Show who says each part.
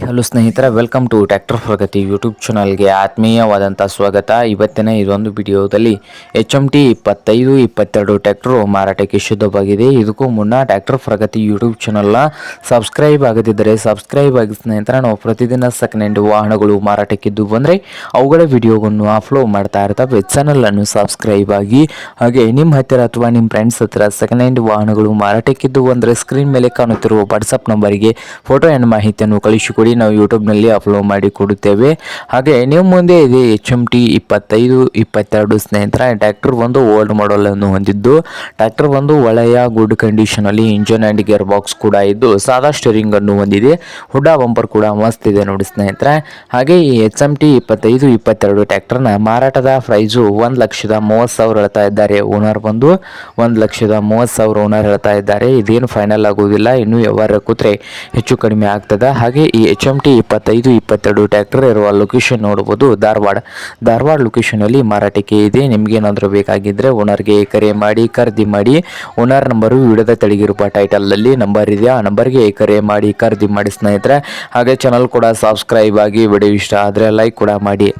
Speaker 1: Hello ಸ್ನೇಹಿತರೆ, welcome to tractor Pragati YouTube ಚಾನಲ್ಗೆ ಆತ್ಮೀಯವಾದಂಥ ಸ್ವಾಗತ. ಇವತ್ತಿನ ಇದೊಂದು ವಿಡಿಯೋದಲ್ಲಿ HMT 2522 ಟ್ರ್ಯಾಕ್ಟರ್ ಮಾರಾಟಕ್ಕೆ ಶುದ್ಧವಾಗಿದೆ. ಇದಕ್ಕೂ ಮುನ್ನ ಟ್ರ್ಯಾಕ್ಟರ್ ಪ್ರಗತಿ ಯೂಟ್ಯೂಬ್ ಚಾನಲ್ನ ಸಬ್ಸ್ಕ್ರೈಬ್ ಆಗದಿದ್ದರೆ ಸಬ್ಸ್ಕ್ರೈಬ್ ಆಗಿ ಸ್ನೇಹಿತರೆ. ನಾವು ಪ್ರತಿದಿನ ಸೆಕೆಂಡ್ ಹ್ಯಾಂಡ್ ವಾಹನಗಳು ಮಾರಾಟಕ್ಕಿದ್ದು ಬಂದರೆ ಅವುಗಳ ವಿಡಿಯೋವನ್ನು ಅಪ್ಲೋಡ್ ಮಾಡ್ತಾ ಇರ್ತವೆ. ಚಾನಲನ್ನು ಸಬ್ಸ್ಕ್ರೈಬ್ ಆಗಿ. ಹಾಗೆ ನಿಮ್ಮ ಹತ್ತಿರ ಅಥವಾ ನಿಮ್ಮ ಫ್ರೆಂಡ್ಸ್ ಹತ್ತಿರ ಸೆಕೆಂಡ್ ಹ್ಯಾಂಡ್ ವಾಹನಗಳು ಮಾರಾಟಕ್ಕಿದ್ದು ಅಂದರೆ ಸ್ಕ್ರೀನ್ ಮೇಲೆ ಕಾಣುತ್ತಿರುವ ವಾಟ್ಸಪ್ ನಂಬರಿಗೆ ಫೋಟೋ ಆ್ಯಂಡ್ ಮಾಹಿತಿಯನ್ನು ಕಳಿಸಿಕೊಡಿ. ನಾವು ಯೂಟ್ಯೂಬ್ನಲ್ಲಿ ಅಪ್ಲೋಡ್ ಮಾಡಿ ಕೊಡುತ್ತೇವೆ. ಹಾಗೆ ನಿಮ್ಮ ಮುಂದೆ ಇದೆ HMT 2522 ಸ್ನೇಹಿತರೆ. ಟ್ರ್ಯಾಕ್ಟರ್ ಒಂದು ಓಲ್ಡ್ ಮಾಡೆಲ್ ಅನ್ನು ಹೊಂದಿದ್ದು, ಟ್ರ್ಯಾಕ್ಟರ್ ಒಂದು ಒಳ್ಳೆಯ ಗುಡ್ ಕಂಡೀಷನ್ ಅಲ್ಲಿ ಇಂಜಿನ್ ಆ್ಯಂಡ್ ಗೇರ್ ಬಾಕ್ಸ್ ಕೂಡ ಇದ್ದು, ಸಾದಾ ಸ್ಟೇರಿಂಗ್ ಅನ್ನು ಹೊಂದಿದೆ. ಹುಡ್ಡ ಬಂಪರ್ ಕೂಡ ಮಸ್ತ್ ಇದೆ ನೋಡಿ ಸ್ನೇಹಿತರೆ. ಹಾಗೆ ಈ HMT 2522 ಟ್ರ್ಯಾಕ್ಟರ್ನ ಮಾರಾಟದ ಪ್ರೈಸು 1,30,30,000 ಹೇಳ್ತಾ ಇದ್ದಾರೆ. ಓನರ್ ಬಂದು 1,30,30,000 ಓನರ್ ಹೇಳ್ತಾ ಇದ್ದಾರೆ. ಇದೇನು ಫೈನಲ್ ಆಗುವುದಿಲ್ಲ, ಇನ್ನು ವ್ಯವಹಾರ ಕೂತ್ರೆ ಹೆಚ್ಚು ಕಡಿಮೆ ಆಗ್ತದೆ. ಹಾಗೆ ಈ HMT 2522 ಟ್ರ್ಯಾಕ್ಟರ್ ಇರುವ ಲೊಕೇಶನ್ ನೋಡಬಹುದು, ಧಾರವಾಡ ಲೊಕೇಶನ್ ಅಲ್ಲಿ ಮಾರಾಟಕ್ಕೆ ಇದೆ. ನಿಮ್ಗೇನಾದರೂ ಬೇಕಾಗಿದ್ದರೆ ಓನರ್ಗೆ ಕರೆ ಮಾಡಿ ಖರೀದಿ ಮಾಡಿ. ಓನರ್ ನಂಬರು ವಿಡಿಯೋದ ತೆಳಗಿರುವ ಟೈಟಲ್ ಅಲ್ಲಿ ನಂಬರ್ ಇದೆ, ಆ ನಂಬರ್ಗೆ ಕರೆ ಮಾಡಿ ಖರೀದಿ ಮಾಡಿ ಸ್ನೇಹಿತರೆ. ಹಾಗೆ ಚಾನಲ್ ಕೂಡ ಸಬ್ಸ್ಕ್ರೈಬ್ ಆಗಿ. ವಿಡಿಯೋ ಇಷ್ಟ ಆದರೆ ಲೈಕ್ ಕೂಡ ಮಾಡಿ.